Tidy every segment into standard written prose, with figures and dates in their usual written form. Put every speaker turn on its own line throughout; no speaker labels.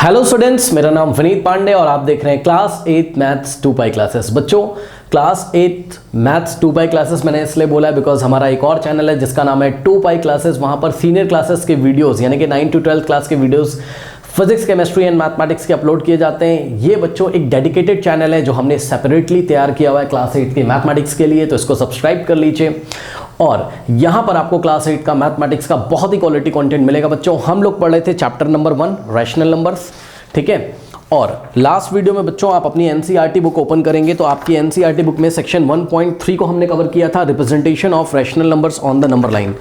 Hello students, मेरा नाम विनीत पांडे और आप देख रहे हैं क्लास 8 मैथ्स 2 पाई क्लासेस। बच्चों, क्लास 8 मैथ्स 2 पाई क्लासेस मैंने इसलिए बोला है बिकॉज हमारा एक और चैनल है जिसका नाम है 2 पाई क्लासेस। वहां पर सीनियर क्लासेस के वीडियोस यानी कि 9 to 12 क्लास के videos physics, chemistry and mathematics के अपलोड किए जाते हैं। ये बच्चों एक डेडिकेटेड चैनल है जो हमने सेपरेटली तैयार किया हुआ है क्लास 8 के मैथमेटिक्स के लिए, तो इसको सब्सक्राइब कर लीजिए। और यहाँ पर आपको क्लास 8 का मैथमेटिक्स का बहुत ही क्वालिटी कंटेंट मिलेगा। बच्चों, हम लोग पढ़ रहे थे चैप्टर नंबर 1 रैशनल नंबर्स, ठीक है। और लास्ट वीडियो में बच्चों आप अपनी एनसीईआरटी बुक ओपन करेंगे तो आपकी एनसीईआरटी बुक में सेक्शन 1.3 को हमने कवर किया था, representation of rational numbers on the number line.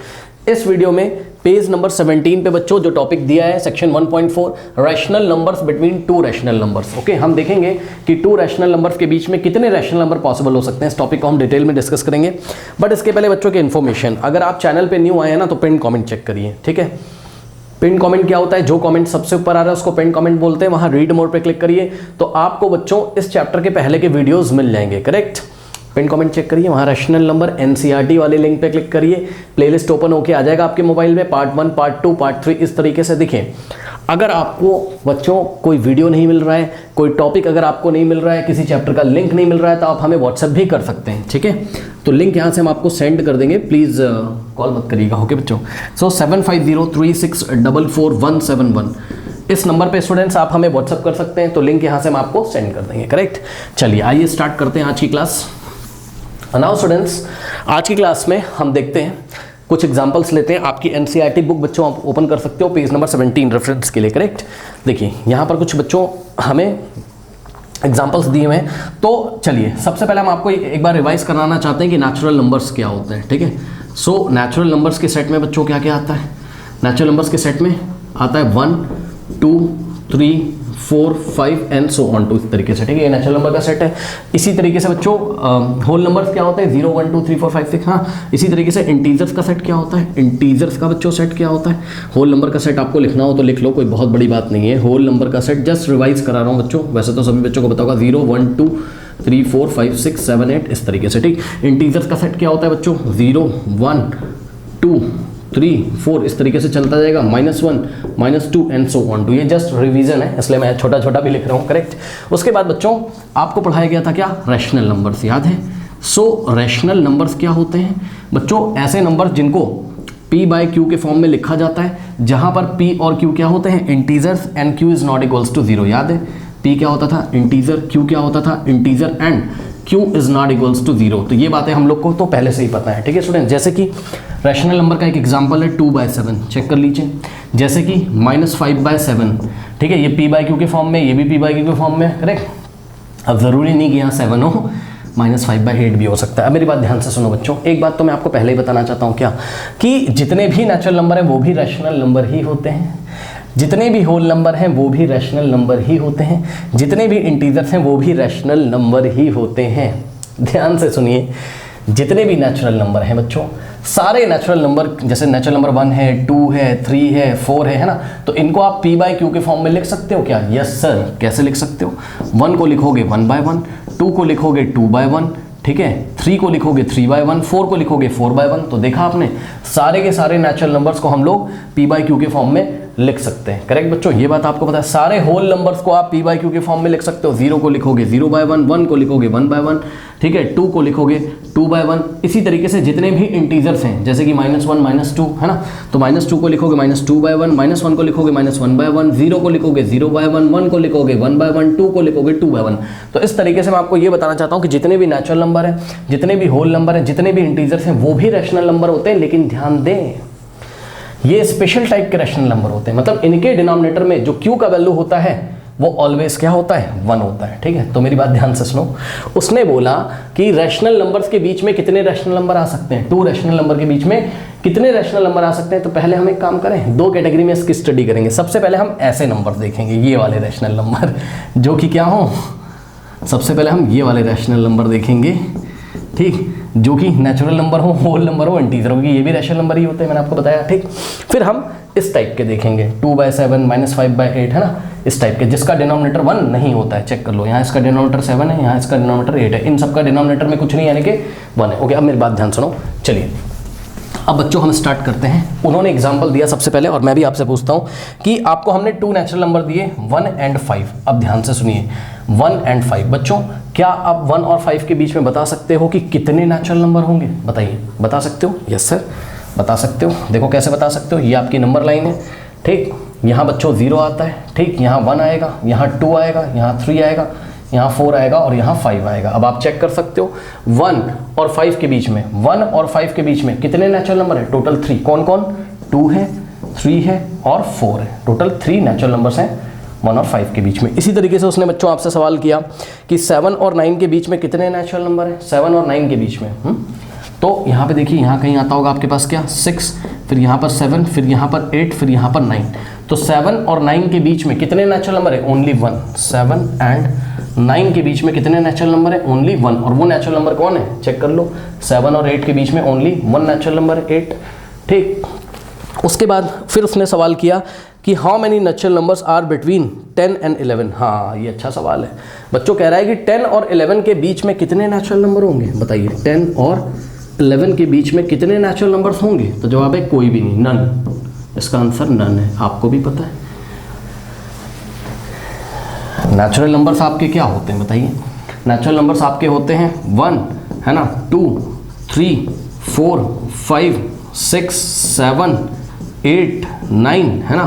इस वीडियो में पेज नंबर 17 पे बच्चों जो टॉपिक दिया है section 1.4 rational numbers between two rational numbers. Okay, हम देखेंगे कि टू रैशनल नंबर्स के बीच में कितने रैशनल नंबर पॉसिबल हो सकते हैं। इस टॉपिक को हम डिटेल में डिस्कस करेंगे, बट इसके पहले बच्चों की इन्फॉर्मेशन, अगर आप चैनल पे न्यू आए हैं ना तो पिन कॉमेंट चेक करिए, ठीक है। पिन कमेंट क्या होता है? जो कमेंट सबसे ऊपर आ रहा है उसको पिन कमेंट बोलते हैं। वहां रीड मोर पे क्लिक करिए तो आपको बच्चों इस चैप्टर के पहले के वीडियोस मिल जाएंगे, करेक्ट। पिन कमेंट चेक करिए, वहां रैशनल नंबर एनसीईआरटी वाले लिंक पे क्लिक करिए, प्लेलिस्ट ओपन होके आ जाएगा आपके मोबाइल में। पार्ट 1, पार्ट 2, पार्ट 3 इस तरीके से दिखें। अगर आपको बच्चों कोई वीडियो नहीं मिल रहा है, कोई टॉपिक अगर आपको नहीं मिल रहा है, किसी चैप्टर का लिंक नहीं मिल रहा है, तो आप हमें व्हाट्सएप भी कर सकते हैं, ठीक है। तो लिंक यहाँ से हम आपको सेंड कर देंगे, प्लीज़ कॉल मत करिएगा, ओके बच्चों। सो 7503644171 इस नंबर पे स्टूडेंट्स आप हमें व्हाट्सएप कर सकते हैं, तो लिंक यहाँ से हम आपको सेंड कर देंगे, करेक्ट। चलिए आइए स्टार्ट करते हैं आज की क्लास। नाउ स्टूडेंट्स, आज की क्लास में हम देखते हैं कुछ एग्जांपल्स लेते हैं। आपकी एनसीईआरटी बुक बच्चों आप ओपन कर सकते हो पेज नंबर 17 रेफरेंस के लिए, करेक्ट। देखिए यहाँ पर कुछ बच्चों हमें एग्जांपल्स दिए हुए हैं, तो चलिए सबसे पहले हम आपको एक बार रिवाइज कराना चाहते हैं कि नेचुरल नंबर्स क्या होते हैं, ठीक है। सो नेचुरल नंबर्स के सेट में बच्चों क्या क्या आता है? नेचुरल नंबर्स के सेट में आता है 1, 2, 3, 4, 5 एंड सो ऑन टू, इस तरीके से, ठीक है। ये नेचुरल नंबर का सेट है। इसी तरीके से बच्चों होल नंबर्स क्या होते हैं? 0, 1, 2, 3, 4, 5, 6। हाँ, इसी तरीके से इंटीजर्स का सेट क्या होता है? इंटीजर्स का बच्चों सेट क्या होता है? होल नंबर का सेट आपको लिखना हो तो लिख लो, कोई बहुत बड़ी बात नहीं है। होल नंबर का सेट जस्ट रिवाइज करा रहा हूँ बच्चों, वैसे तो सभी बच्चों को पता होगा। 0, 1, 2, 3, 4, 5, 6, 7, 8 इस तरीके से, ठीक। इंटीजर्स का सेट क्या होता है बच्चों? 0, 1, 2, 3, 4 इस तरीके से चलता जाएगा, -1, -2 एंड सो ऑन टू। ये जस्ट रिवीजन है इसलिए मैं छोटा छोटा भी लिख रहा हूँ, करेक्ट। उसके बाद बच्चों आपको पढ़ाया गया था क्या? रैशनल नंबर्स, याद है। सो रैशनल नंबर्स क्या होते हैं बच्चों? ऐसे नंबर्स जिनको p/q के फॉर्म में लिखा जाता है, जहां पर p और q क्या होते हैं? Integers, and q is not equals to 0। याद है p क्या होता था? इंटीजर। q क्या होता था? Integer. And q is not equals to 0। तो ये बातें हम लोग को तो पहले से ही पता है, ठीक है स्टूडेंट। जैसे कि रैशनल नंबर का एक एग्जांपल है 2/7, चेक कर लीजिए। जैसे कि -5/7, ठीक है। ये p/q के फॉर्म में, ये भी p/q के फॉर्म में, करेक्ट। अब ज़रूरी नहीं कि यहाँ 7 हो, -5/8 भी हो सकता है। अब मेरी बात ध्यान से सुनो बच्चों, एक बात तो मैं आपको पहले ही बताना चाहता हूँ, क्या कि जितने भी नेचुरल नंबर हैं वो भी रैशनल नंबर ही होते हैं, जितने भी होल नंबर हैं वो भी रैशनल नंबर ही होते हैं, जितने भी इंटीजर्स हैं वो भी रैशनल नंबर ही होते हैं। ध्यान से सुनिए, जितने भी नेचुरल नंबर हैं बच्चों, सारे नेचुरल नंबर, जैसे नेचुरल नंबर 1 है, 2 है, 3 है, 4 है ना, तो इनको आप p/q के फॉर्म में लिख सकते हो क्या? Yes sir. कैसे लिख सकते हो? 1 को लिखोगे 1/1, 2 को लिखोगे 2/1, ठीक है। 3 को लिखोगे 3/1, 4 को लिखोगे 4/1। तो देखा आपने, सारे के सारे नेचुरल नंबर्स को हम लोग p/q के फॉर्म में लिख सकते हैं, करेक्ट बच्चों। ये बात आपको पता है। सारे होल नंबर्स को आप p/q के फॉर्म में लिख सकते हो। 0 को लिखोगे 0/1, 1 को लिखोगे 1/1, ठीक है। 2 को लिखोगे 2/1। इसी तरीके से जितने भी इंटीजर्स हैं, जैसे कि -1, -2 है ना, तो -2 को लिखोगे -2/1, -1 को लिखोगे -1/1, 0 को लिखोगे 0/1, 1 को लिखोगे 1/1, 2 को लिखोगे 2/1। तो इस तरीके से मैं आपको ये बताना चाहता हूँ कि जितने भी नेचुरल नंबर हैं, जितने भी होल नंबर हैं, जितने भी इंटीजर्स हैं, वो भी रैशनल नंबर होते हैं। लेकिन ध्यान दें, ये स्पेशल टाइप के रैशनल नंबर होते हैं, मतलब इनके डिनोमिनेटर में जो q का वैल्यू होता है वो ऑलवेज क्या होता है? 1 होता है, ठीक है। तो मेरी बात ध्यान से सुनो, उसने बोला कि रैशनल नंबर्स के बीच में कितने रैशनल नंबर आ सकते हैं? 2 रैशनल नंबर के बीच में कितने रैशनल नंबर आ सकते हैं? तो पहले हम एक काम करें, 2 कैटेगरी में इसकी स्टडी करेंगे। सबसे पहले हम ऐसे नंबर देखेंगे, ये वाले रैशनल नंबर जो कि क्या हो, सबसे पहले हम ये वाले रैशनल नंबर देखेंगे, ठीक, जो कि नेचुरल नंबर हो, होल नंबर हो, इंटीजर हो, ये भी रैशनल नंबर ही होते हैं, मैंने आपको बताया, ठीक। फिर हम इस टाइप के देखेंगे 2/7, -5/8 है ना, इस टाइप के जिसका डिनोमिनेटर 1 नहीं होता है। चेक कर लो, यहाँ इसका डिनोमिनेटर 7 है, यहाँ इसका डिनोमिनेटर 8 है, इन सबका डिनोमिनेटर में कुछ नहीं यानी कि 1 है। ओके, अब मेरी बात ध्यान सुनो। चलिए अब बच्चों हम स्टार्ट करते हैं। उन्होंने एग्जाम्पल दिया सबसे पहले, और मैं भी आपसे पूछता हूँ कि आपको हमने 2 नेचुरल नंबर दिए 1 और 5। अब ध्यान से सुनिए 1 और 5। बच्चों क्या आप 1 और 5 के बीच में बता सकते हो कि कितने नेचुरल नंबर होंगे? बताइए, बता सकते हो? यस सर, बता सकते हो। देखो कैसे बता सकते हो, ये आपकी नंबर लाइन है, ठीक। यहाँ बच्चों 0 आता है, ठीक। यहाँ 1 आएगा, यहाँ 2 आएगा, यहाँ 3 आएगा, यहाँ 4 आएगा और यहाँ 5 आएगा। अब आप चेक कर सकते हो 1 और 5 के बीच में, 1 और 5 के बीच में कितने नेचुरल नंबर है? टोटल 3। कौन कौन? 2 है, 3 है और 4 है। टोटल 3 नेचुरल नंबर्स हैं 1 और 5 के बीच में। इसी तरीके से उसने बच्चों आपसे सवाल किया कि 7 और 9 के बीच में कितने नेचुरल नंबर हैं? 7 और 9 के बीच में तो यहाँ पे देखिए, यहाँ कहीं आता होगा आपके पास क्या? 6, फिर यहाँ पर 7, फिर यहाँ पर 8, फिर यहाँ पर 9। तो 7 और 9 के बीच में कितने नेचुरल नंबर है? ओनली 1। 7 एंड 9 के बीच में कितने नेचुरल नंबर है? ओनली 1। और वो नेचुरल नंबर कौन है? चेक कर लो। 7 और 8 के बीच में ओनली 1 नेचुरल नंबर है, 8, ठीक। उसके बाद फिर उसने सवाल किया कि how many natural numbers are between 10 and 11। हाँ, ये अच्छा सवाल है। बच्चों कह रहा है कि 10 और 11 के बीच में कितने नेचुरल नंबर होंगे? बताइए, 10 और 11 के बीच में कितने नेचुरल नंबर्स होंगे? तो जवाब है कोई भी नहीं, नन। इसका आंसर नन है, आपको भी पता है। नेचुरल नंबर्स आपके क्या होते हैं? बताइए। नेचुरल नंबर्स आपके होते हैं 1 है ना, 2, 3, 4, 5, 6, 7, 8, 9 है ना,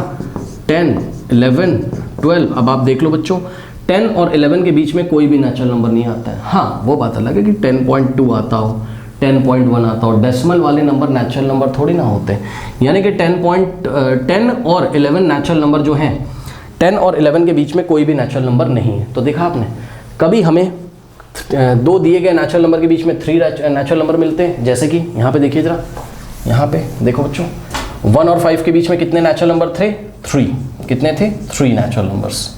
10, 11, 12। अब आप देख लो बच्चों, 10 और 11 के बीच में कोई भी नेचुरल नंबर नहीं आता है। हाँ, वो बात अलग है कि 10.2 आता हो, 10.1 आता हो। डेसिमल वाले नंबर नेचुरल नंबर थोड़ी ना होते हैं। यानी कि 10 और 11 नेचुरल नंबर जो हैं, 10 और 11 के बीच में कोई भी नेचुरल नंबर नहीं है। तो देखा आपने, कभी हमें 2 दिए गए नेचुरल नंबर के बीच में 3 नेचुरल नंबर मिलते हैं। जैसे कि यहाँ पे देखिए जरा, यहाँ पे देखो बच्चों, 1 और 5 के बीच में कितने नेचुरल नंबर थे? 3। कितने थे? 3 नेचुरल नंबर्स।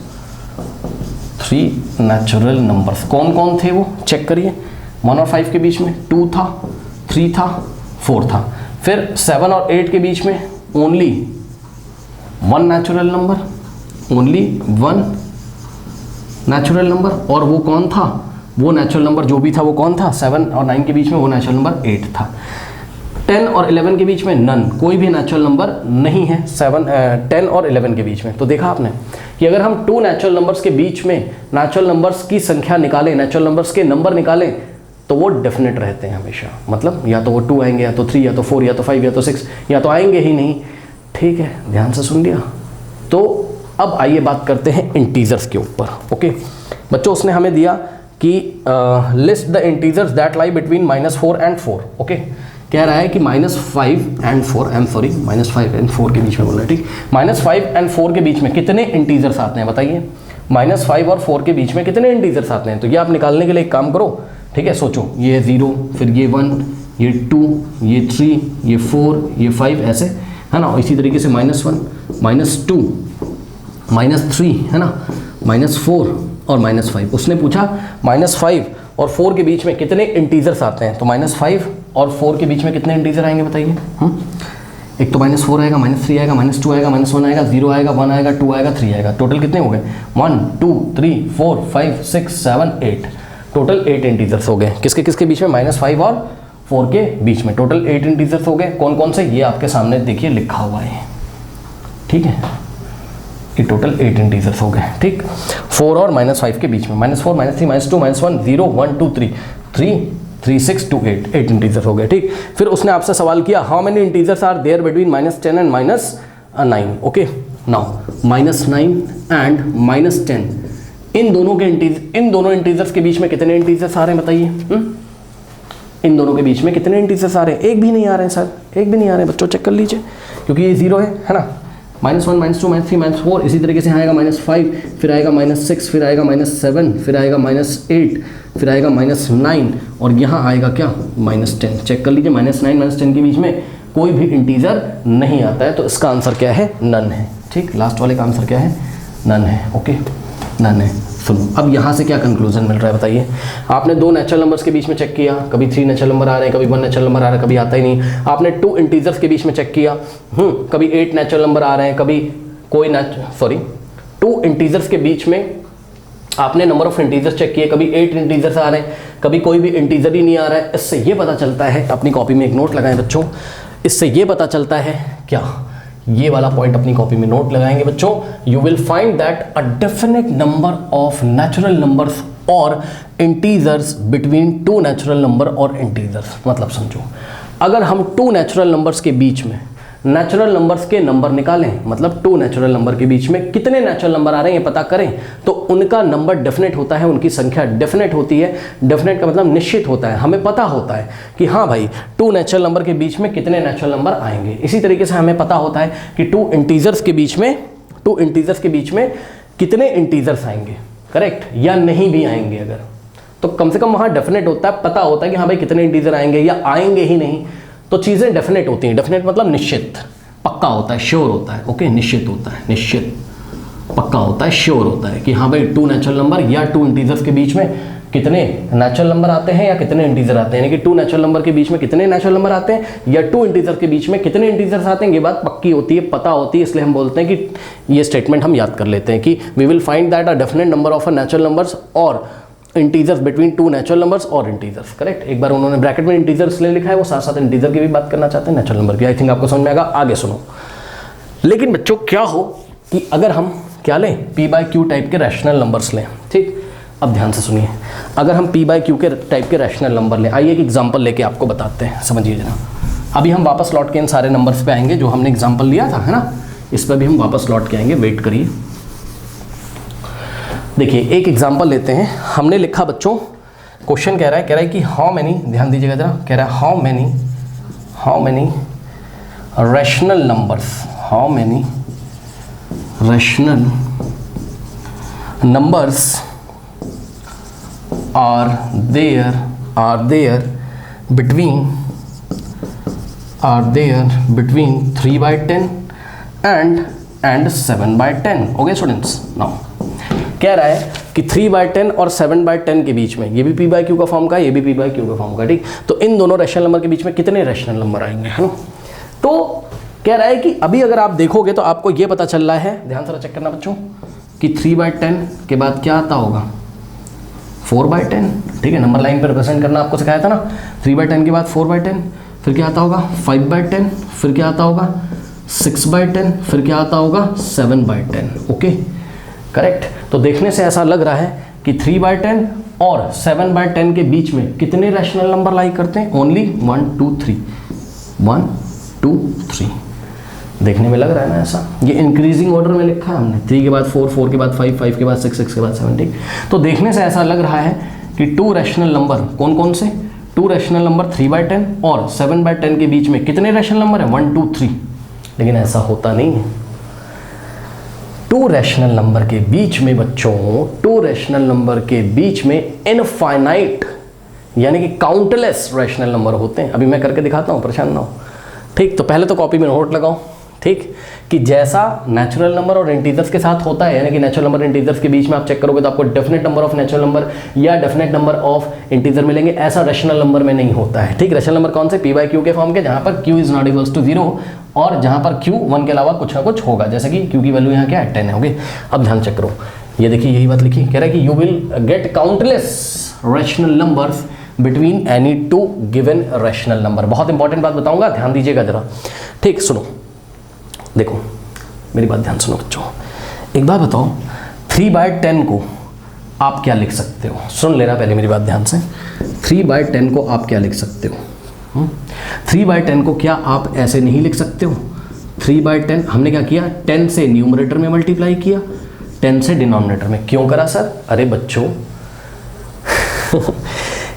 3 नेचुरल नंबर्स कौन कौन थे वो चेक करिए। 1 और 5 के बीच में 2 था, 3 था, 4 था। फिर 7 और 8 के बीच में only 1 natural number, only 1 natural number. और वो कौन था? वो नेचुरल नंबर जो भी था वो कौन था? 7 और 9 के बीच में वो नेचुरल नंबर 8 था। 10 और 11 के बीच में नन, कोई भी नेचुरल नंबर नहीं है 10 और 11 के बीच में। तो देखा आपने कि अगर हम 2 नेचुरल नंबर्स के बीच में नेचुरल नंबर्स की संख्या निकालें, नेचुरल नंबर्स के नंबर निकालें, तो वो डेफिनेट रहते हैं हमेशा। मतलब या तो वो 2 आएंगे, या तो 3, या तो 4, या तो 5, या तो 6, या तो आएंगे ही नहीं। ठीक है, ध्यान से सुन लिया। तो अब आइए बात करते हैं इंटीजर्स के ऊपर। ओके बच्चों, उसने हमें दिया कि list the integers that lie between -4 and 4। Okay, कह रहा है कि -5 and 4, I am sorry, -5 and 4 के बीच में बोलना है, ठीक। -5 एंड 4 के बीच में कितने इंटीजर्स आते हैं? बताइए, -5 और 4 के बीच में कितने इंटीजर्स आते हैं? तो ये आप निकालने के लिए एक काम करो, ठीक है। सोचो, ये 0, फिर ये 1, ये 2, ये 3, ये 4, ये 5, ऐसे है ना। इसी तरीके से -1, -2, -3 है ना, -4 और -5। उसने पूछा -5 और 4 के बीच में कितने इंटीजर्स आते हैं? तो -5 और 4 के बीच में कितने इंटीजर आएंगे बताइए? एक तो -4 आएगा, -3 आएगा, -2 आएगा, -1 आएगा, 0 आएगा, 1 आएगा, 2 आएगा, 3 आएगा। टोटल कितने हो गए? 1, 2, 3, 4, 5, 6, 7, 8। टोटल 8 इंटीजर्स हो गए। किसके किसके बीच में? -5 और 4 के बीच में टोटल 8 इंटीजर्स हो गए। कौन कौन से? ये आपके सामने देखिए लिखा हुआ है, ठीक है। ये टोटल 8 इंटीजर्स हो गए, ठीक। 4 और -5 के बीच में -4, -3, -2, -1, 0, 1, 2, 3, 3, 6, 2, 8 इंटीजर्स हो गए, ठीक। फिर उसने आपसे सवाल किया how many integers are there between -10 and -9। Okay, now -9 and -10, इन दोनों इंटीजर्स के बीच में कितने इंटीजर्स आ रहे हैं बताइए? इन दोनों के बीच में कितने इंटीजर्स आ रहे हैं? एक भी नहीं आ रहे हैं सर, एक भी नहीं आ रहे हैं। बच्चों चेक कर लीजिए, क्योंकि ये 0 है ना। -1, -2, -3, -4, इसी तरीके से आएगा -5, फिर आएगा -6, फिर आएगा -7, फिर आएगा -8, फिर आएगा -9 और यहाँ आएगा क्या? -10। चेक कर लीजिए, -9, -10 के बीच में कोई भी इंटीजर नहीं आता है। तो इसका आंसर क्या है? नन है, ठीक। लास्ट वाले का आंसर क्या है? नन है। ओके, नन है। सुनो, अब यहाँ से क्या कंक्लूजन मिल रहा है बताइए? आपने 2 नेचुरल नंबर्स के बीच में चेक किया, कभी 3 नेचुरल नंबर आ रहे हैं, कभी 1 नेचुरल नंबर आ रहा है, कभी आता ही नहीं। आपने 2 इंटीजर्स के बीच में चेक किया, कभी 8 नेचुरल नंबर आ रहे हैं, कभी कोई 2 इंटीजर्स के बीच में आपने नंबर ऑफ इंटीजर्स चेक किए, कभी 8 इंटीजर्स आ रहे हैं, कभी कोई भी इंटीजर ही नहीं आ रहा है। इससे ये पता चलता है, अपनी कॉपी में एक नोट लगाएं बच्चों, इससे ये पता चलता है क्या, ये वाला पॉइंट अपनी कॉपी में नोट लगाएंगे बच्चों, you will find that a definite number of natural numbers और integers between two natural number और इंटीजर्स। मतलब समझो, अगर हम टू नेचुरल नंबर्स के बीच में नेचुरल नंबर्स के नंबर निकालें, मतलब टू नेचुरल नंबर के बीच में कितने नेचुरल नंबर आ रहे हैं ये पता करें, तो उनका नंबर डेफिनेट होता है, उनकी संख्या डेफिनेट होती है। डेफिनेट का मतलब निश्चित होता है, हमें पता होता है कि हाँ भाई टू नेचुरल नंबर के बीच में कितने नेचुरल नंबर आएंगे। इसी तरीके से हमें पता होता है कि टू इंटीजर्स के बीच में कितने इंटीजर्स आएंगे, करेक्ट, या नहीं भी आएंगे अगर, तो कम से कम वहाँ डेफिनेट होता है, पता होता है कि हाँ भाई कितने इंटीजर आएंगे या आएंगे ही नहीं, तो चीज़ें डेफिनेट होती हैं। डेफिनेट मतलब निश्चित, पक्का होता है, श्योर होता है, ओके, निश्चित होता है, निश्चित पक्का होता है, श्योर होता है कि हाँ भाई टू नेचुरल नंबर या टू इंटीजर्स के बीच में कितने नेचुरल नंबर आते हैं या कितने इंटीजर आते हैं, यानी कि टू नेचुरल नंबर के बीच में कितने नेचुरल नंबर आते हैं या टू इंटीजर के बीच में कितने इंटीजर्स आते हैं, ये बात पक्की होती है, पता होती है, इसलिए हम बोलते हैं कि ये स्टेटमेंट हम याद कर लेते हैं कि we will find that a definite number of a natural numbers और integers between two natural numbers और इंटीजर्स, करेक्ट। एक बार उन्होंने ब्रैकेट में इंटीजर्स ले लिखा है, वो साथ साथ इंटीजर की भी बात करना चाहते हैं नेचुरल नंबर की। आई थिंक आपको समझ में आएगा, आगे सुनो। लेकिन बच्चों क्या हो कि अगर हम क्या लें, पी बाई क्यू टाइप के रैशनल नंबर्स लें, ठीक। अब ध्यान से सुनिए, अगर हम पी बाई क्यू के टाइप के रैशनल नंबर लें, आइए एक एग्जाम्पल लेके आपको बताते हैं, समझिए जरा। अभी हम वापस लौट के इन सारे नंबर्स पे आएंगे जो हमने एग्जाम्पल लिया था, है ना, इस पर भी हम वापस लौट के आएंगे, वेट करिए। देखिए एक एग्जाम्पल लेते हैं, हमने लिखा बच्चों, क्वेश्चन कह रहा है कि हाउ मैनी, ध्यान दीजिएगा जरा, कह रहा है how many rational numbers, how many rational numbers are there between 3/10 and 7/10। Okay students, now कह रहा है कि 3/10 और 7/10 के बीच में, ये भी पी बाई क्यू का फॉर्म का, ये भी पी बाई क्यू का फॉर्म का, ठीक। तो इन दोनों रैशनल नंबर के बीच में कितने रैशनल नंबर आएंगे, है ना। तो कह रहा है कि अभी अगर आप देखोगे तो आपको ये पता चल रहा है, ध्यान से चेक करना बच्चों, कि 3/10 के बाद क्या आता होगा, 4/10, ठीक है। नंबर लाइन पर रिप्रेजेंट करना आपको सिखाया था ना, 3/10 के बाद 4/10, फिर क्या आता होगा 5/10, फिर क्या आता होगा 6/10, फिर क्या आता होगा 7/10। Okay correct. तो देखने से ऐसा लग रहा है कि 3/10 और 7/10 के बीच में कितने रैशनल नंबर लाई करते हैं, ओनली 1 2 3, 1 2 3। देखने में लग रहा है ना ऐसा, ये इंक्रीजिंग ऑर्डर में लिखा है हमने, 3 के बाद 4, 4 के बाद 5, 5 के बाद 6, 6 के बाद 7, ठीक। तो देखने से ऐसा लग रहा है कि टू रैशनल नंबर कौन कौन से, टू रैशनल नंबर 3/10 और 7/10 के बीच में कितने रैशनल नंबर है, 1 2 3। लेकिन ऐसा होता नहीं है। टू रैशनल नंबर के बीच में बच्चों, टू रैशनल नंबर के बीच में इनफाइनाइट यानी कि काउंटलेस रैशनल नंबर होते हैं। अभी मैं करके दिखाता हूँ, परेशान ना हो, ठीक। तो पहले तो कॉपी में नोट लगाओ, ठीक, कि जैसा नेचुरल नंबर और इंटीजर्स के साथ होता है, यानी कि नेचुरल नंबर इंटीजर्स के बीच में आप चेक करोगे तो आपको definite number of natural number या डेफिनेट नंबर ऑफ इंटीजर मिलेंगे, ऐसा रैशनल नंबर में नहीं होता है, ठीक। रैशनल नंबर कौन से, पी बाई क्यू के फॉर्म के, जहां पर Q is not equals to 0 और जहां पर क्यू 1 के अलावा कुछ ना कुछ होगा, जैसे कि क्यू की वैल्यू यहाँ क्या है 10 है। ओके, अब ध्यान चेक करो, ये देखिए यही बात लिखी, कह रहा है कि you will get countless rational numbers between any two given rational number. बहुत इंपॉर्टेंट बात बताऊंगा, ध्यान दीजिएगा जरा, ठीक। सुनो, देखो मेरी बात ध्यान सुनो बच्चों, एक बात बताओ, 3/10 को आप क्या लिख सकते हो, सुन लेना पहले मेरी बात ध्यान से। 3/10 को आप क्या लिख सकते हो, 3/10 को क्या आप ऐसे नहीं लिख सकते हो। 3/10 हमने क्या किया, 10 से न्यूमरेटर में मल्टीप्लाई किया, 10 से डिनोमिनेटर में। क्यों करा सर, अरे बच्चों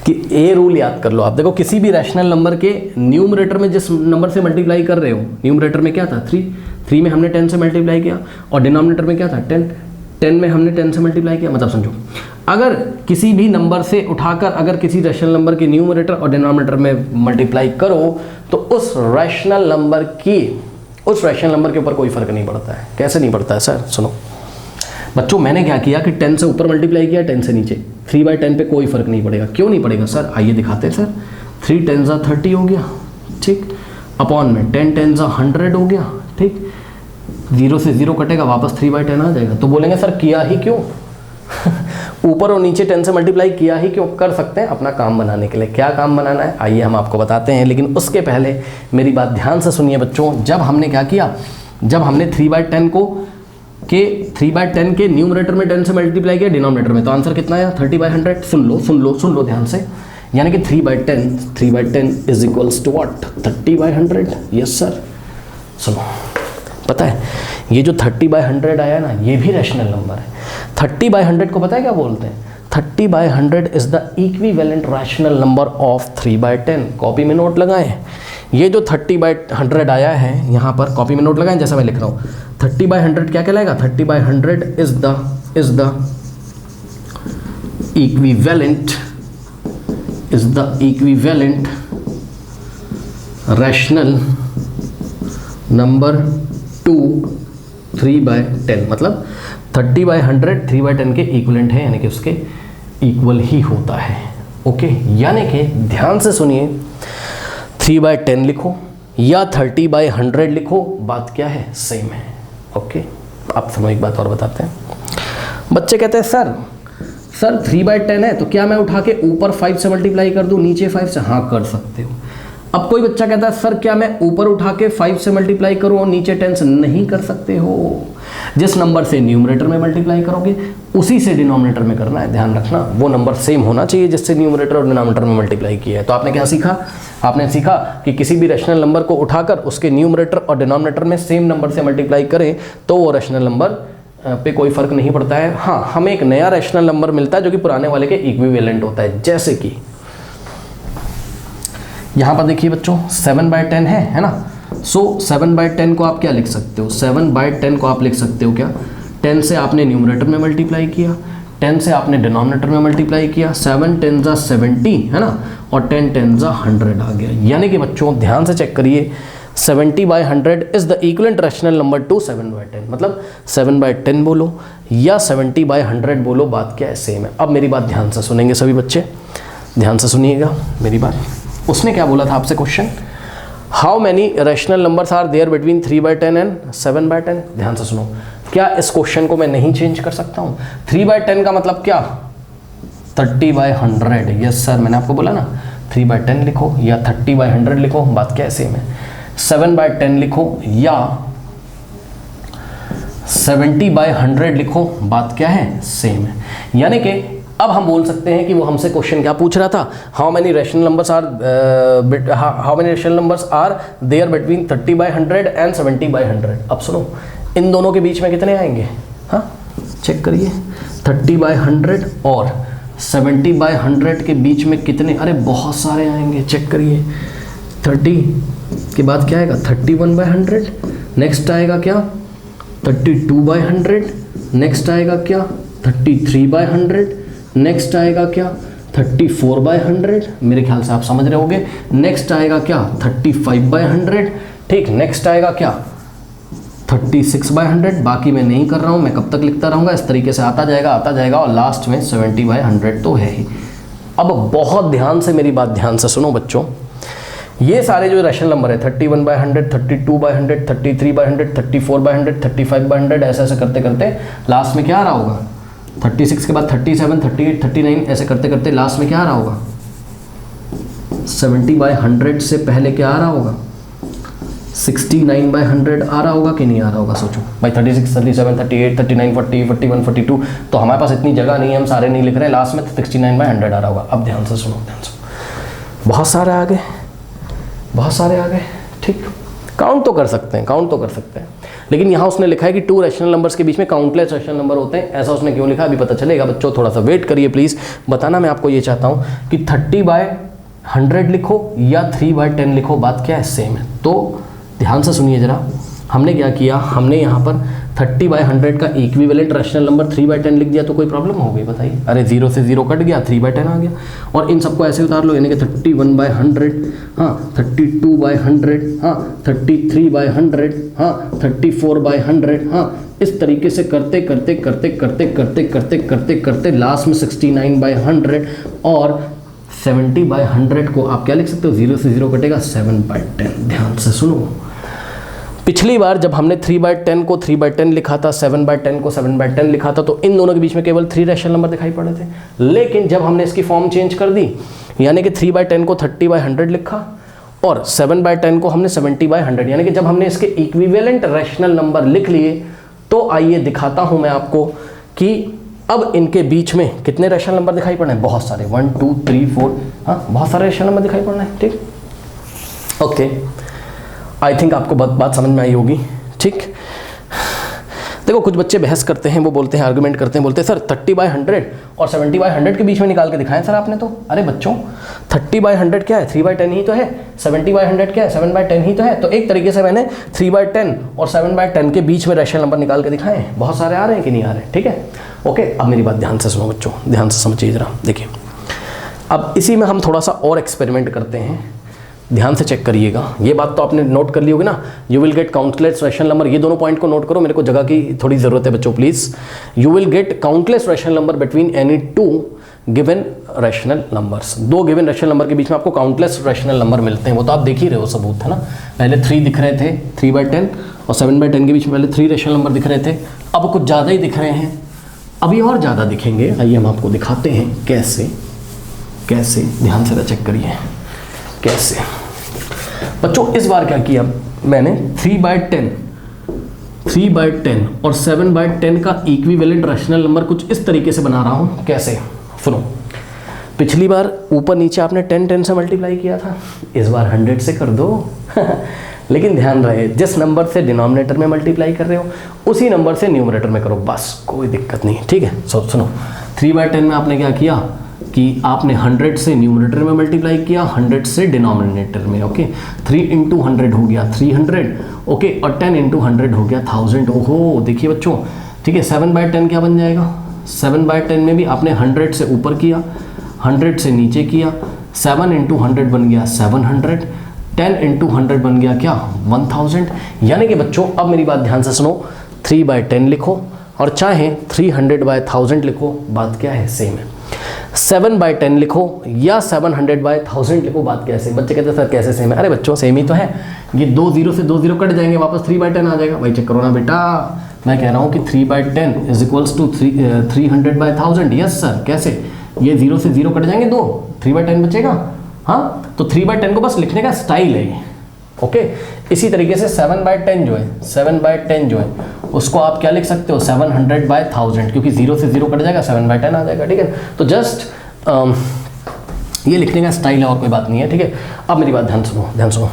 कि ए रूल याद कर लो आप। देखो किसी भी रैशनल नंबर के न्यूमरेटर में जिस नंबर से मल्टीप्लाई कर रहे हो, न्यूमरेटर में क्या था 3 में हमने 10 से मल्टीप्लाई किया, और डिनोमिनेटर में क्या था 10 में हमने 10 से मल्टीप्लाई किया। मतलब समझो, अगर किसी भी नंबर से उठाकर अगर किसी रैशनल नंबर के न्यूमरेटर और डिनोमिनेटर में मल्टीप्लाई करो तो उस रैशनल नंबर के ऊपर कोई फर्क नहीं पड़ता है। कैसे नहीं पड़ता है सर, सुनो बच्चों, मैंने क्या किया कि 10 से ऊपर मल्टीप्लाई किया, 10 से नीचे, 3/10 पे कोई फर्क नहीं पड़ेगा। क्यों नहीं पड़ेगा सर, आइए दिखाते हैं सर। 3 10 30 हो गया, ठीक, अपॉन में 10 10 100 हो गया, ठीक। 0 से 0 कटेगा, वापस 3/10 आ जाएगा। तो बोलेंगे सर किया ही क्यों ऊपर और नीचे 10 से मल्टीप्लाई किया ही क्यों, कर सकते हैं अपना काम बनाने के लिए। क्या काम बनाना है आइए हम आपको बताते हैं, लेकिन उसके पहले मेरी बात ध्यान से सुनिए बच्चों। जब हमने क्या किया, जब हमने 3/10 के न्यूमरेटर में 10 से मल्टीप्लाई किया डिनोमिनेटर में, तो आंसर कितना आया 30/100। सुन लो ध्यान से, यानी कि 3/10 is equals to what 30/100। Yes sir, सुनो पता है ये जो 30/100 आया ना, ये भी रैशनल नंबर है। 30/100 को पता है क्या बोलते हैं, 30/100 is the equivalent rational number of 3/10। Copy में नोट लगाएं, ये जो 30/100 आया है यहाँ पर कॉपी में नोट लगाएं, जैसा मैं लिख रहा हूँ 30/100 क्या कहलाएगा, 30/100 is the equivalent rational number two 3/10। मतलब 30/100 3/10 के इक्विवेलेंट है, यानी कि उसके इक्वल ही होता है। ओके, यानी कि ध्यान से सुनिए, 3/10 लिखो या 30/100 लिखो, बात क्या है, सेम है। ओके, आप समझो एक बात और बताते हैं। बच्चे कहते हैं सर 3/10 है तो क्या मैं उठा के ऊपर 5 से मल्टीप्लाई कर दूं, नीचे 5 से? हाँ कर सकते हो। अब कोई बच्चा कहता है सर क्या मैं ऊपर उठा के 5 से मल्टीप्लाई करूं और नीचे 10 से? नहीं कर सकते हो। जिस नंबर से न्यूमरेटर में मल्टीप्लाई करोगे उसी से डिनोमिनेटर में करना है, ध्यान रखना। वो नंबर सेम होना चाहिए जिससे न्यूमरेटर और डिनोमिनेटर में मल्टीप्लाई किया है। तो आपने क्या सीखा, आपने सीखा कि किसी भी रैशनल नंबर को उठाकर उसके न्यूमरेटर और डिनोमिनेटर में सेम नंबर से मल्टीप्लाई करें तो वो रैशनल नंबर पे कोई फर्क नहीं पड़ता है। हाँ, हमें एक नया रैशनल नंबर मिलता है जो कि पुराने वाले के इक्विवेलेंट होता है। जैसे कि यहाँ पर देखिए बच्चों 7/10 है ना। सो 7/10 को आप क्या लिख सकते हो, 7/10 को आप लिख सकते हो क्या, 10 से आपने न्यूमरेटर में मल्टीप्लाई किया, 10 से आपने डिनोमिनेटर में मल्टीप्लाई किया, 7 10 जा 70 है ना, और 10 10 जा 100 आ गया। यानी कि बच्चों ध्यान से चेक करिए, 70/100 is the equivalent rational number two 7/10। मतलब 7/10 बोलो या 70/100 बोलो, बात क्या है, सेम है। अब मेरी बात ध्यान से सुनेंगे सभी बच्चे, ध्यान से सुनिएगा मेरी बात। उसने क्या बोला था आपसे question, how many rational numbers are there between 3/10 and 7/10। ध्यान से सुनो, क्या इस क्वेश्चन को मैं नहीं चेंज कर सकता हूँ? 3/10 का मतलब क्या, 30/100। यस सर, मैंने आपको बोला ना 3/10 लिखो या 30/100 लिखो, बात क्या है, सेम है। 7/10 लिखो या 70/100 लिखो, बात क्या है, सेम है। यानी कि अब हम बोल सकते हैं कि वो हमसे क्वेश्चन क्या पूछ रहा था, how many rational numbers are there between 30/100 and 70/100। अब सुनो, इन दोनों के बीच में कितने आएंगे, हाँ चेक करिए, 30/100 और 70/100 के बीच में कितने, अरे बहुत सारे आएंगे। चेक करिए, 30 के बाद क्या आएगा, 31/100, नेक्स्ट आएगा क्या, 32/100, नेक्स्ट आएगा क्या, 33/100, नेक्स्ट आएगा क्या, 34/100। मेरे ख्याल से आप समझ रहे होगे। नेक्स्ट आएगा क्या, 35/100। ठीक, नेक्स्ट आएगा क्या, 36/100। बाकी मैं नहीं कर रहा हूँ, मैं कब तक लिखता रहूँगा, इस तरीके से आता जाएगा और लास्ट में 70/100 तो है ही। अब बहुत ध्यान से मेरी बात ध्यान से सुनो बच्चों, ये सारे जो रैशनल नंबर है 31/100, 32/100, 33/100, 34/100, 35/100, ऐसे ऐसे करते करते लास्ट में क्या आ रहा होगा, 36 के बाद 37, 38, 39, ऐसे करते करते लास्ट में क्या आ रहा होगा, 70/100 से पहले क्या आ रहा होगा, 69/100 आ रहा होगा कि नहीं आ रहा होगा। सोचो भाई, 36, 37, 38, 39, 40, 41, 42, तो हमारे पास इतनी जगह नहीं है, हम सारे नहीं लिख रहे, लास्ट में 69/100 आ रहा होगा। अब ध्यान से सुनो, ध्यान से, बहुत सारे आ गए, ठीक, काउंट तो कर सकते हैं, लेकिन यहाँ उसने लिखा है कि टू रैशनल नंबर्स के बीच में काउंटलेस रैशनल नंबर होते हैं। ऐसा उसने क्यों लिखा अभी पता चलेगा बच्चों, थोड़ा सा वेट करिए प्लीज़। बताना मैं आपको ये चाहता हूँ कि 30/100 लिखो या 3/10 लिखो, बात क्या है, सेम है। तो ध्यान से सुनिए जरा, हमने क्या किया, हमने यहाँ पर 30/100 का इक्विवेलेंट रैशनल नंबर 3/10 लिख दिया, तो कोई प्रॉब्लम हो गई बताइए? अरे 0 से 0 कट गया, 3/10 आ गया। और इन सबको ऐसे उतार लो, यानी कि 31/100, हाँ 32/100, हाँ 33/100, हाँ 34/100, हाँ इस तरीके से करते करते लास्ट में 69/100 और 70/100 को आप क्या लिख सकते हो, 0 से 0 कटेगा 7/10। ध्यान से सुनो, पिछली बार जब हमने 3/10 को 3/10 लिखा था, 7/10 को 7/10 लिखा था, तो इन दोनों के बीच में केवल 3 रैशनल नंबर दिखाई पड़े थे। लेकिन जब हमने इसकी फॉर्म चेंज कर दी, यानी कि 3/10 को 30/100 लिखा और 7/10 को हमने 70/100, यानी कि जब हमने इसके इक्विवेलेंट रैशनल नंबर लिख लिए, तो आइए दिखाता हूं मैं आपको कि अब इनके बीच में कितने रैशनल नंबर दिखाई पड़ रहे हैं। बहुत सारे, 1 2 3 4, हाँ बहुत सारे रैशनल नंबर दिखाई पड़ रहे हैं। ठीक, ओके, आई थिंक आपको बात समझ में आई होगी। ठीक, देखो कुछ बच्चे बहस करते हैं, वो बोलते हैं, आर्गुमेंट करते हैं, बोलते हैं सर 30/100 और 70/100 के बीच में निकाल के दिखाएं सर आपने तो। अरे बच्चों 30/100 क्या है, 3/10 ही तो है। 70/100 क्या है, 7/10 ही तो है। तो एक तरीके से मैंने 3/10 और 7/10 के बीच में रैशनल नंबर निकाल के दिखाए हैं। बहुत सारे आ रहे हैं कि नहीं आ रहे? ठीक है, ओके। अब मेरी बात ध्यान से सुनो बच्चों, ध्यान से समझिए जरा। देखिए अब इसी में हम थोड़ा सा और एक्सपेरिमेंट करते हैं, ध्यान से चेक करिएगा। ये बात तो आपने नोट कर ली होगी ना, you will get countless rational number. ये दोनों पॉइंट को नोट करो, मेरे को जगह की थोड़ी ज़रूरत है बच्चों, please. You will get countless rational number between any two given rational numbers. दो गिवन रैशनल नंबर के बीच में आपको काउंटलेस रैशनल नंबर मिलते हैं। वो तो आप देख ही रहे हो, सबूत है ना। पहले 3 दिख रहे थे, 3/10 और 7/10 के बीच में पहले 3 रैशनल नंबर दिख रहे थे, अब कुछ ज़्यादा ही दिख रहे हैं, अभी और ज़्यादा दिखेंगे। आइए हम आपको दिखाते हैं कैसे। कैसे, ध्यान से चेक करिए कैसे। बच्चों इस बार क्या किया मैंने, 3/10 और 7/10 का इक्विवेलेंट रैशनल नंबर कुछ इस तरीके से बना रहा हूं। कैसे, सुनो। पिछली बार ऊपर नीचे आपने 10 से मल्टीप्लाई किया था, इस बार 100 से कर दो। लेकिन ध्यान रहे, जिस नंबर से डिनोमिनेटर में मल्टीप्लाई कर रहे हो उसी नंबर से न्यूमरेटर में करो, बस कोई दिक्कत नहीं। ठीक है, सुनो 3/10 में आपने क्या किया कि आपने 100 से न्यूमरेटर में मल्टीप्लाई किया, 100 से डिनोमिनेटर में। ओके, 3 × 100 हो गया 300, ओके, और 10 × 100 हो गया 1000। ओहो देखिए बच्चों, ठीक है। 7/10 क्या बन जाएगा, 7/10 में भी आपने 100 से ऊपर किया, 100 से नीचे किया, 7 × 100 बन गया 700, 10 × 100 बन गया क्या, 1000। यानी कि बच्चों अब मेरी बात ध्यान से सुनो, 3/10 लिखो और चाहे 300/1000 लिखो, बात क्या है, सेम है। 7/10 लिखो या 700/1000 लिखो, बात कैसे। बच्चे कहते हैं सर कैसे सेम है? अरे बच्चों सेम ही तो है, ये 2 0 से 2 0 कट जाएंगे, वापस 3/10 आ जाएगा। भाई चेक करो ना बेटा, मैं कह रहा हूँ कि 3/10 = 300/1000। यस सर, कैसे, ये 0 से 0 कट जाएंगे, 2 3/10 बचेगा। हाँ, तो 3/10 को बस लिखने का स्टाइल है ये। ओके, इसी तरीके से 7/10 जो है, 7/10 जो है उसको आप क्या लिख सकते हो, 700/1000, क्योंकि 0 से 0 कट जाएगा, 7/10 आ जाएगा। ठीक है, तो जस्ट ये लिखने का स्टाइल है और कोई बात नहीं है। ठीक है, अब मेरी बात ध्यान सुनो, ध्यान सुनो।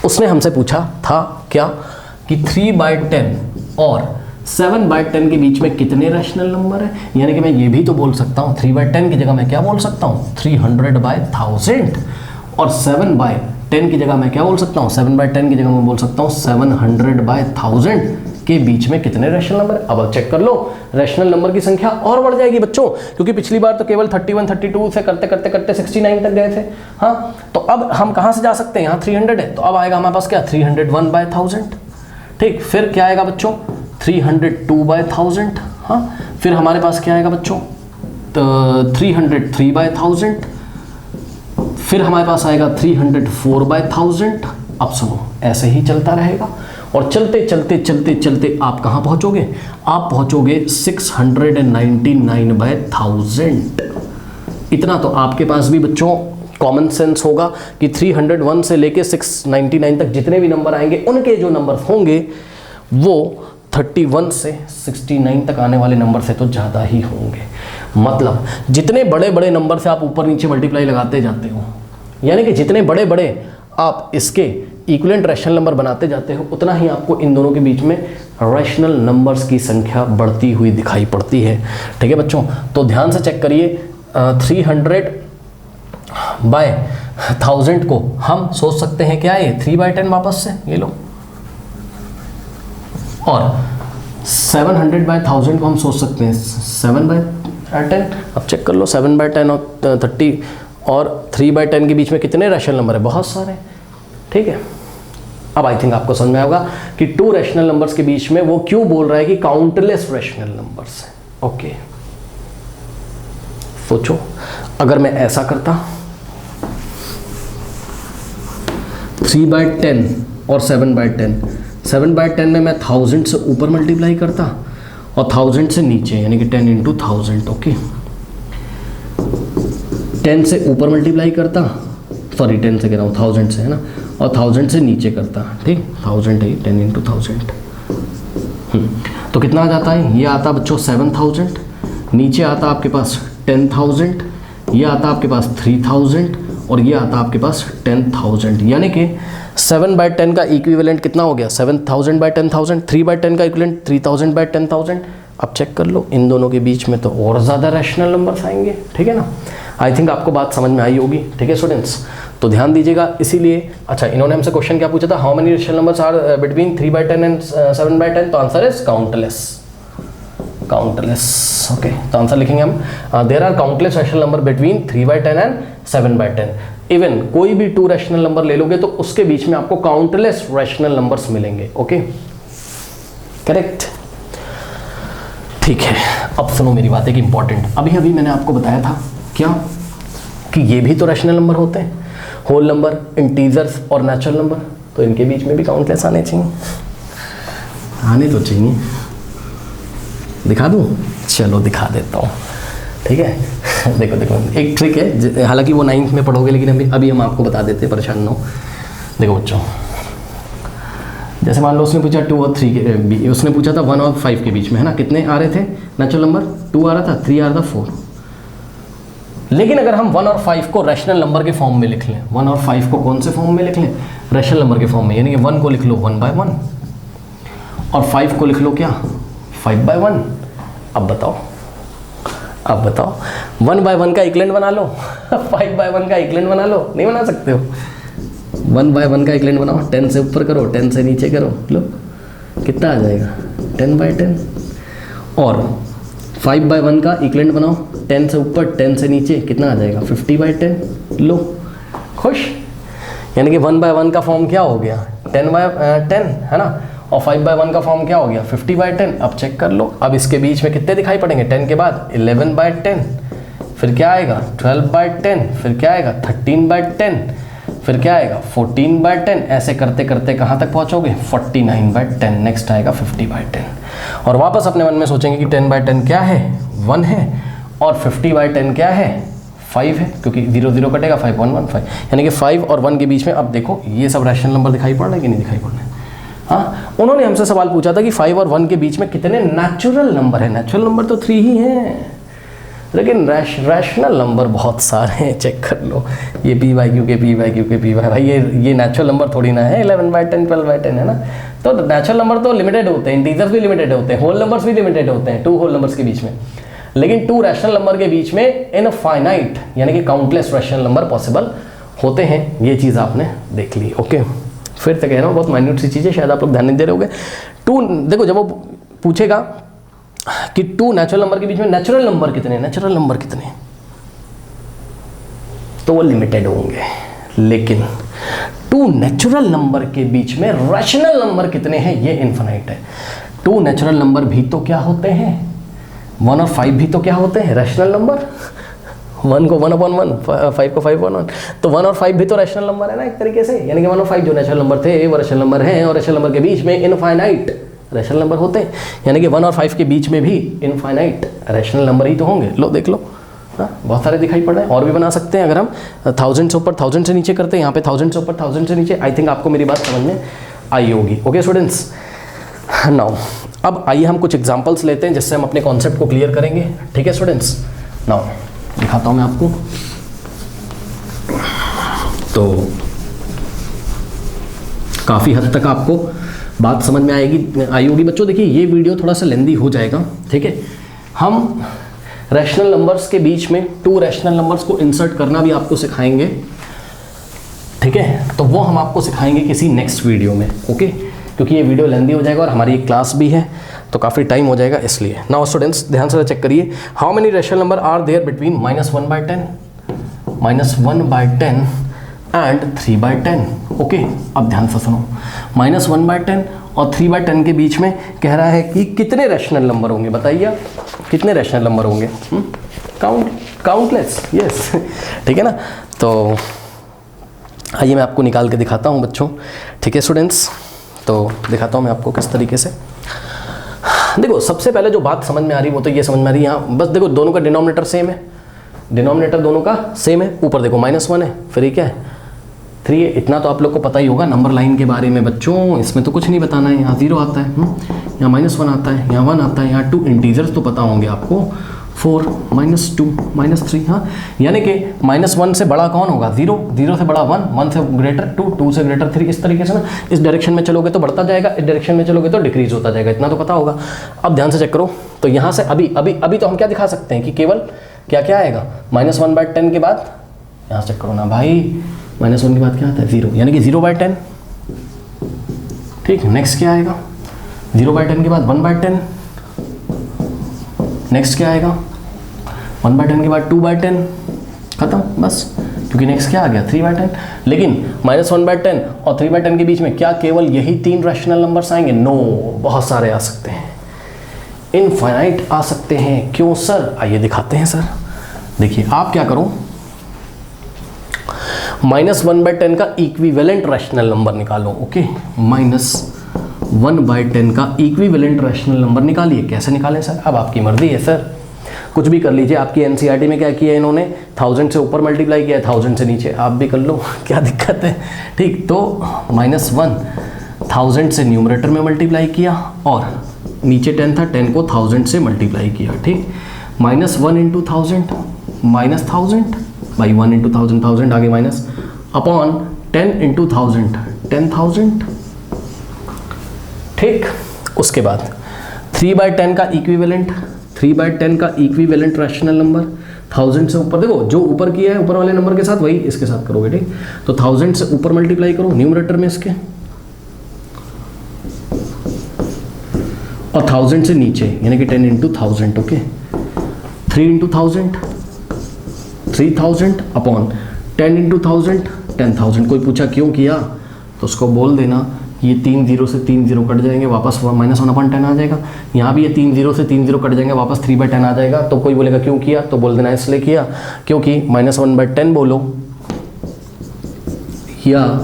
उसने हमसे पूछा था क्या कि 3/10 और 7/10 के बीच में कितने रैशनल नंबर है। यानी कि मैं ये भी तो बोल सकता हूँ, 3/10 की जगह मैं क्या बोल सकता हूँ, 300/1000, और 7/10 की जगह मैं क्या बोल सकता हूँ, 7/10 की जगह मैं बोल सकता हूँ 700/1000 के बीच में कितने रैशनल नंबर। अब चेक कर लो, रैशनल नंबर की संख्या और बढ़ जाएगी बच्चों, क्योंकि पिछली बार तो केवल 31 32 से करते करते करते 69 तक गए थे। हाँ, तो अब हम कहाँ से जा सकते हैं, यहाँ 300 है, तो अब आएगा हमारे पास क्या, 301/1000। ठीक, फिर क्या आएगा बच्चों, 302/1000। हाँ, फिर हमारे पास क्या आएगा बच्चों, तो 303/1000। फिर हमारे पास आएगा 304/1000। अब सुनो, ऐसे ही चलता रहेगा और चलते चलते चलते चलते आप कहाँ पहुँचोगे, आप पहुँचोगे 699/1000। इतना तो आपके पास भी बच्चों कॉमन सेंस होगा कि 301 से लेके 699 तक जितने भी नंबर आएंगे, उनके जो नंबर होंगे वो 31 से 69 तक आने वाले नंबर से तो ज़्यादा ही होंगे। मतलब जितने बड़े बड़े नंबर से आप ऊपर नीचे मल्टीप्लाई लगाते जाते हो, यानी कि जितने बड़े बड़े आप इसके इक्विवेलेंट रैशनल नंबर बनाते जाते हो, उतना ही आपको इन दोनों के बीच में रैशनल नंबर्स की संख्या बढ़ती हुई दिखाई पड़ती है। ठीक है बच्चों, तो ध्यान से चेक करिए। 300/1000 को हम सोच सकते हैं क्या, ये 3/10 वापस से ये लो, और 700/1000 को हम सोच सकते हैं 7/10। अब चेक कर लो, 7/10 और 30 और 3/10 के बीच में कितने रैशनल नंबर है, बहुत सारे। ठीक है, अब आई थिंक आपको समझ में आएगा कि 2 रैशनल नंबर्स के बीच में वो क्यों बोल रहा है कि काउंटलेस रैशनल नंबर्स है। ओके, सोचो अगर मैं ऐसा करता, 3/10 और 7/10। 7/10 में मैं 1000 से ऊपर मल्टीप्लाई करता और 1000 से नीचे, यानी कि 10 × 1000। ओके, 10 से ऊपर मल्टीप्लाई करता, सॉरी 10 से कह रहा हूँ, 1000 से, है ना, और 1000 से नीचे करता। ठीक, 1000 है, 10 × 1000। तो कितना आ जाता है? ये आता बच्चों 7000, नीचे आता आपके पास 10000, ये आता आपके पास 3000 और ये आता आपके पास 10000। यानी कि 7/10 का इक्विवेलेंट कितना हो गया? 7000/10000। 3/10 का इक्विवेलेंट 3000/10000। अब चेक कर लो, इन दोनों के बीच में तो और ज़्यादा रैशनल नंबर्स आएंगे। ठीक है ना? आई थिंक आपको बात समझ में आई होगी। ठीक है स्टूडेंट्स, तो ध्यान दीजिएगा। इसीलिए अच्छा, इन्होंने हमसे क्वेश्चन क्या पूछा था? How many rational numbers are between 3/10 and 7/10? तो answer is countless. Countless. Okay, तो आंसर लिखेंगे हम, there are countless rational number between 3/10 and 7/10। Even कोई भी 2 रैशनल नंबर ले लोगे तो उसके बीच में आपको काउंटलेस रैशनल नंबर्स मिलेंगे। Okay, correct. ठीक है, अब सुनो मेरी बात एक इंपॉर्टेंट। अभी अभी मैंने आपको बताया था क्या कि ये भी तो रैशनल नंबर होते हैं, होल नंबर, इंटीजर्स और नेचुरल नंबर। तो इनके बीच में भी काउंटलेस आने चाहिए, आने तो चाहिए। दिखा दूँ? चलो दिखा देता हूँ। ठीक है, देखो देखो, एक ट्रिक है, हालांकि वो 9th में पढ़ोगे, लेकिन अभी हम आपको बता देते हैं, परेशान ना हो। देखो बच्चों, जैसे मान लो उसने पूछा 2 और 3 के, उसने पूछा था 1 और 5 के बीच में, है ना, कितने आ रहे थे नेचुरल नंबर? 2 आ रहा था, 3 आ रहा था, 4। लेकिन अगर हम 1 और 5 को रैशनल नंबर के फॉर्म में लिख लें, 1 और 5 को कौन से फॉर्म में लिख लें? रैशनल नंबर के फॉर्म में। यानी कि 1 को लिख लो 1/1 और 5 को लिख लो क्या? 5/1। अब बताओ, 1/1 का इक्विवेलेंट बना लो, 5/1 का इक्विवेलेंट बना लो। नहीं बना सकते हो? 1/1 का इक्विवेलेंट बनाओ, 10 से ऊपर करो, 10 से नीचे करो, लो कितना आ जाएगा? 10/10। और 5/1 का इक्विवेलेंट बनाओ, 10 से ऊपर 10 से नीचे, कितना आ जाएगा? 50/10। लो, खुश? यानी कि 1/1 का फॉर्म क्या हो गया? 10/10, है ना, और 5/1 का फॉर्म क्या हो गया? 50/10। अब चेक कर लो, अब इसके बीच में कितने दिखाई पड़ेंगे? 10 के बाद 11/10, फिर क्या आएगा? 12/10, फिर क्या आएगा? 13/10, फिर क्या आएगा? 14/10। ऐसे करते करते कहाँ तक पहुँचोगे? 49/10। नेक्स्ट आएगा 50/10। और वापस अपने मन में सोचेंगे कि 10/10 क्या है? 1 है, और 50/10 क्या है? 5 है, क्योंकि 0 0 कटेगा, 5 1 1 5। यानी कि 5 और 1 के बीच में अब देखो ये सब रैशनल नंबर दिखाई पड़ रहा है कि नहीं दिखाई पड़ रहा है? हाँ, उन्होंने हमसे सवाल पूछा था कि 5 और 1 के बीच में कितने नेचुरल नंबर है? नेचुरल नंबर तो 3 ही हैं, लेकिन रैशनल नंबर बहुत सारे हैं। चेक कर लो, ये p/q के p/q के p/, भाई ये नेचुरल नंबर थोड़ी ना है। 11/10 12/10 है ना। तो नेचुरल नंबर तो लिमिटेड होते हैं, इंटीजर्स भी लिमिटेड होते हैं, होल नंबर्स भी लिमिटेड होते हैं, 2 होल नंबर्स के बीच में। लेकिन 2 रैशनल नंबर के बीच में इनफाइनाइट यानी कि काउंटलेस रैशनल नंबर पॉसिबल होते हैं। ये चीज़ आपने देख ली। ओके, फिर से कह रहा हूँ, बहुत माइन्यूट सी चीज़ें, शायद आप लोग ध्यान नहीं दे रहे होगे। 2, देखो जब वो पूछेगा कि 2 नेचुरल नंबर के बीच में नेचुरल नंबर कितने, नेचुरल नंबर कितने, तो वो लिमिटेड होंगे। लेकिन 2 नेचुरल नंबर के बीच में रैशनल नंबर कितने हैं, ये इनफाइनाइट है। 2 नेचुरल नंबर भी तो क्या होते हैं? 1 और 5 भी तो क्या होते हैं? Rational number. 1 को 1/1, 5 को 5/1, तो 1 और 5 भी तो रैशनल नंबर है ना एक तरीके से। यानी कि 1 और 5 जो नेचुरल नंबर थे वो रैशनल नंबर हैं, और रैशनल नंबर के बीच में इनफाइनाइट रैशनल नंबर होते हैं। यानी कि 1 और 5 के बीच में भी इनफाइनाइट रैशनल नंबर ही तो होंगे। लो देख लो, हाँ बहुत सारे दिखाई पड़ रहे हैं। और भी बना सकते हैं अगर हम 1000 से ऊपर 1000 से नीचे करते हैं, यहाँ पे 1000 से ऊपर 1000 से नीचे। आई थिंक आपको मेरी बात समझ में आई होगी। ओके स्टूडेंट्स, नाउ अब आइए हम कुछ एग्जांपल्स लेते हैं जिससे हम अपने कॉन्सेप्ट को क्लियर करेंगे। ठीक है स्टूडेंट्स, नाउ दिखाता हूँ मैं आपको। तो काफ़ी हद तक आपको बात समझ में आई होगी बच्चों। देखिए ये वीडियो थोड़ा सा लेंदी हो जाएगा, ठीक है। हम रैशनल नंबर्स के बीच में 2 रैशनल नंबर्स को इंसर्ट करना भी आपको सिखाएंगे, ठीक है। तो वो हम आपको सिखाएंगे किसी नेक्स्ट वीडियो में, ओके, क्योंकि ये वीडियो लेंदी हो जाएगा और हमारी क्लास भी है तो काफ़ी टाइम हो जाएगा इसलिए। नाउ स्टूडेंट्स ध्यान से चेक करिए, how many rational number are there between -1/10 and 3/10। Okay, अब ध्यान से सुनो, -1/10 और 3/10 के बीच में कह रहा है कि कितने रैशनल नंबर होंगे, बताइए कितने रैशनल नंबर होंगे? काउंटलेस, यस, ठीक है ना। तो आइए मैं आपको निकाल के दिखाता हूँ बच्चों, ठीक है स्टूडेंट्स। तो दिखाता हूँ मैं आपको किस तरीके से। देखो सबसे पहले जो बात समझ में आ रही वो तो ये समझ में आ रही है, यहाँ बस देखो दोनों का डिनोमिनेटर सेम है, डिनोमिनेटर दोनों का सेम है। ऊपर देखो -1 है, फिर ये क्या है 3 है। इतना तो आप लोग को पता ही होगा नंबर लाइन के बारे में बच्चों, इसमें तो कुछ नहीं बताना है। यहाँ 0 आता है, यहाँ -1 आता है, यहाँ 1 आता है, यहाँ 2 इंटीजर्स तो पता होंगे आपको, 4 -2 -3। हाँ, यानी कि -1 से बड़ा कौन होगा 0, 0 से बड़ा 1, 1 से ग्रेटर 2, 2 से ग्रेटर 3। इस तरीके से ना, इस डायरेक्शन में चलोगे तो बढ़ता जाएगा, इस डायरेक्शन में चलोगे तो डिक्रीज होता जाएगा, इतना तो पता होगा। अब ध्यान से चेक करो, तो यहाँ से अभी तो हम क्या दिखा सकते हैं कि केवल क्या क्या आएगा, -1/10 के बाद यहाँ चेक करो ना भाई, -1 के बाद क्या आता है 0, यानी कि 0/10। ठीक, नेक्स्ट क्या आएगा 0/10 के बाद 1/10, नेक्स्ट क्या आएगा 1/10 के बाद 2/10, खत्म बस, क्योंकि नेक्स्ट क्या आ गया 3/10। लेकिन -1/10 और 3/10 के बीच में क्या केवल यही 3 रैशनल नंबर्स आएंगे? नो, बहुत सारे आ सकते हैं, इनफाइनाइट आ सकते हैं। क्यों सर? आइए दिखाते हैं सर। देखिए आप क्या करो, -1/10 का इक्विवेलेंट रैशनल नंबर निकालो। ओके, -1/10 का इक्विवेलेंट रैशनल नंबर निकालिए। कैसे निकालें सर? अब आपकी मर्जी है सर, कुछ भी कर लीजिए। आपकी एनसीईआरटी में क्या किया है इन्होंने, 1000 से ऊपर मल्टीप्लाई किया है, 1000 से नीचे आप भी कर लो, क्या दिक्कत है। ठीक, तो -1 1000 से न्यूमरेटर में मल्टीप्लाई किया और नीचे 10 था, 10 को 1000 से मल्टीप्लाई किया। ठीक, -1 × 1000 -1000 बाई 1 × 1000, 1000 आगे माइनस, अपॉन 10 × 1000 10,000। ठीक, उसके बाद 3/10 का इक्विवेलेंट, 3/10 का इक्विवेलेंट रैशनल नंबर 1000 से ऊपर, देखो जो ऊपर किया है ऊपर वाले नंबर के साथ वही इसके साथ करोगे। ठीक, तो 1000 से ऊपर मल्टीप्लाई करो न्यूमरेटर में इसके, और 1000 से नीचे यानी कि 10 × 1000। Okay, 3 × 1000 3000 upon 10 × 1000 10,000। कोई पूछा क्यों किया तो उसको बोल देना ये 3 0 से 3 0 कट जाएंगे, वापस -1/10 आ जाएगा। यहाँ भी ये 3 0 से 3 0 कट जाएंगे, वापस 3/10 आ जाएगा। तो कोई बोलेगा क्यों किया, तो बोल देना इसलिए किया क्योंकि -1/10 बोलो या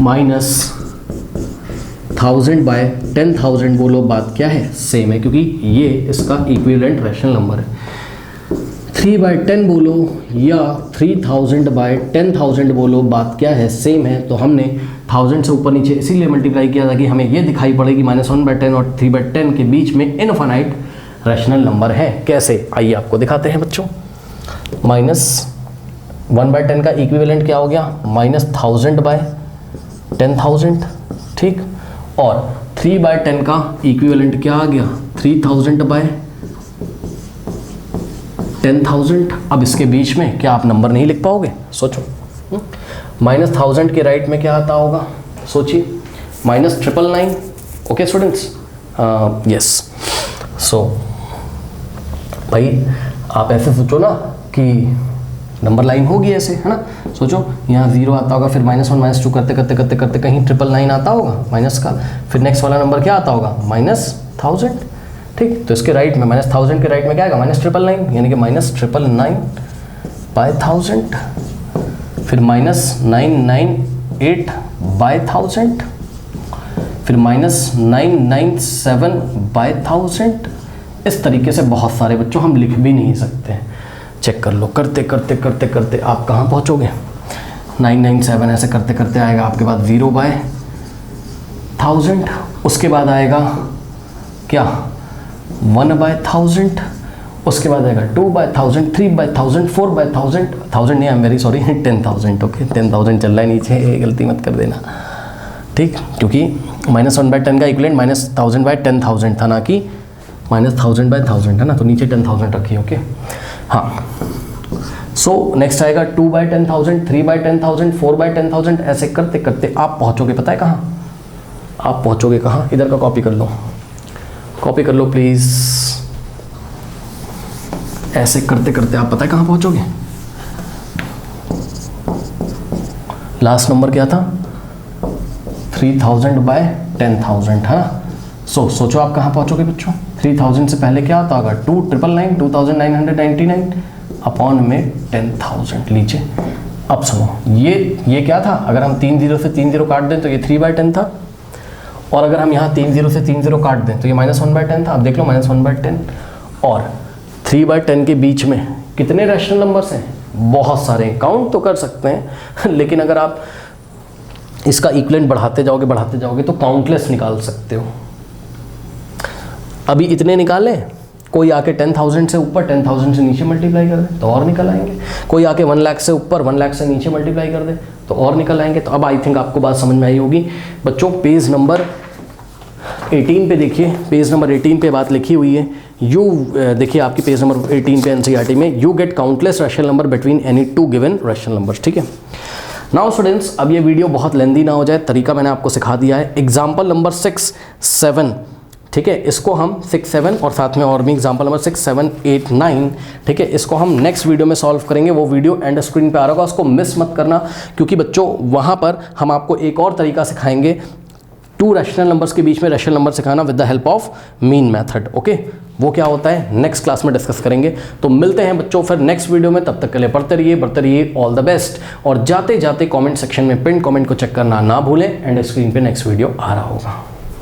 -1000/10,000 बोलो, बात क्या है सेम है, क्योंकि ये इसका इक्विवेलेंट रैशनल नंबर है। 3/10 बोलो या 3000/10,000 बोलो, बात क्या है सेम है। तो हमने 1000 से ऊपर नीचे इसीलिए मल्टीप्लाई किया था कि हमें ये दिखाई पड़ेगी -1/10 और 3/10 के बीच में इनफाइनाइट रैशनल नंबर है। कैसे, आइए आपको दिखाते हैं बच्चों। -1/10 का इक्विवेलेंट क्या हो गया, -1000/10,000। ठीक, और 3/10 का इक्विवेलेंट क्या आ गया 3000/10,000। अब इसके बीच में क्या आप नंबर नहीं लिख पाओगे? सोचो, -1000 के राइट में क्या आता होगा, सोचिए, -999। Okay students, yes. सो भाई आप ऐसे सोचो ना कि नंबर लाइन होगी ऐसे, है ना। सोचो यहाँ 0 आता होगा, फिर -1 -2 करते करते करते करते कहीं 999 आता होगा माइनस का, फिर नेक्स्ट वाला नंबर क्या आता होगा -1000। ठीक, तो इसके राइट में -1000 के राइट में क्या आएगा -999, यानी कि -999/1000, फिर -998/1000, फिर -997/1000। इस तरीके से बहुत सारे बच्चों हम लिख भी नहीं सकते। चेक कर लो, करते करते करते करते आप कहाँ पहुँचोगे, 997 ऐसे करते करते आएगा आपके पास 0/1000, उसके बाद आएगा क्या 1/1000, उसके बाद आएगा 2/1000, 3/1000, 4/1000, 1000 नहीं, I am very sorry 10,000। Okay, 10,000 चल रहा है नीचे, गलती मत कर देना। ठीक, क्योंकि -1/10 का इक्विवेलेंट -1000/10,000 था, ना कि -1000/1000, है ना, तो नीचे 10,000 रखिए। ओके, हाँ। सो नेक्स्ट आएगा 2/10,000, 3/10,000, 4/10,000, ऐसे करते करते आप पहुँचोगे पता है कहाँ, आप पहुँचोगे कहाँ, इधर का कॉपी कर लो, कॉपी कर लो प्लीज़। ऐसे करते करते आप पता है कहाँ पहुँचोगे, लास्ट नंबर क्या था 3000/10,000, है ना। सोचो आप कहाँ पहुँचोगे बच्चों। 3000 से पहले क्या आता होगा 2999, 2999 अपॉन में 10,000 लीजिए, अब सुनो, ये क्या था, अगर हम 3 0 से 3 0 काट दें तो ये 3/10 था, और अगर हम यहाँ 3 0 से 3 0 काट दें तो ये -1/10 था। अब देख लो -1/10 और 3/10 के बीच में कितने रैशनल नंबर्स हैं, बहुत सारे, काउंट तो कर सकते हैं लेकिन अगर आप इसका इक्विवेलेंट बढ़ाते जाओगे तो काउंटलेस निकाल सकते हो। अभी इतने निकाले, कोई आके 10,000 से ऊपर 10,000 से नीचे मल्टीप्लाई कर दे तो और निकल आएंगे, कोई आके 1 लाख से ऊपर 1 लाख से नीचे मल्टीप्लाई कर दे तो और निकल आएंगे। तो अब आई थिंक आपको बात समझ में आई होगी बच्चों। पेज नंबर 18 पे देखिए, पेज नंबर 18 पे बात लिखी हुई है, यू देखिए आपकी पेज नंबर 18 पे एनसीईआरटी में, you get countless rational number between any two given rational numbers. ठीक है, नाउ स्टूडेंट्स, अब ये वीडियो बहुत लेंदी ना हो जाए, तरीका मैंने आपको सिखा दिया है। एग्जाम्पल नंबर 6, 7, ठीक है, इसको हम 6, 7 और साथ में और भी एग्जाम्पल नंबर 6, 7, 8, 9, ठीक है, इसको हम नेक्स्ट वीडियो में सॉल्व करेंगे। वो वीडियो एंड स्क्रीन पे आ रहा होगा, उसको मिस मत करना, क्योंकि बच्चों वहाँ पर हम आपको एक और तरीका सिखाएंगे, 2 रैशनल नंबर्स के बीच में रैशनल नंबर सिखाना with the help of mean method. Okay, वो क्या होता है नेक्स्ट क्लास में डिस्कस करेंगे। तो मिलते हैं बच्चों फिर नेक्स्ट वीडियो में, तब तक के लिए पढ़ते रहिए, ऑल द बेस्ट। और जाते जाते कमेंट सेक्शन में पिन कमेंट को चेक करना ना भूलें, एंड स्क्रीन पे नेक्स्ट वीडियो आ रहा होगा।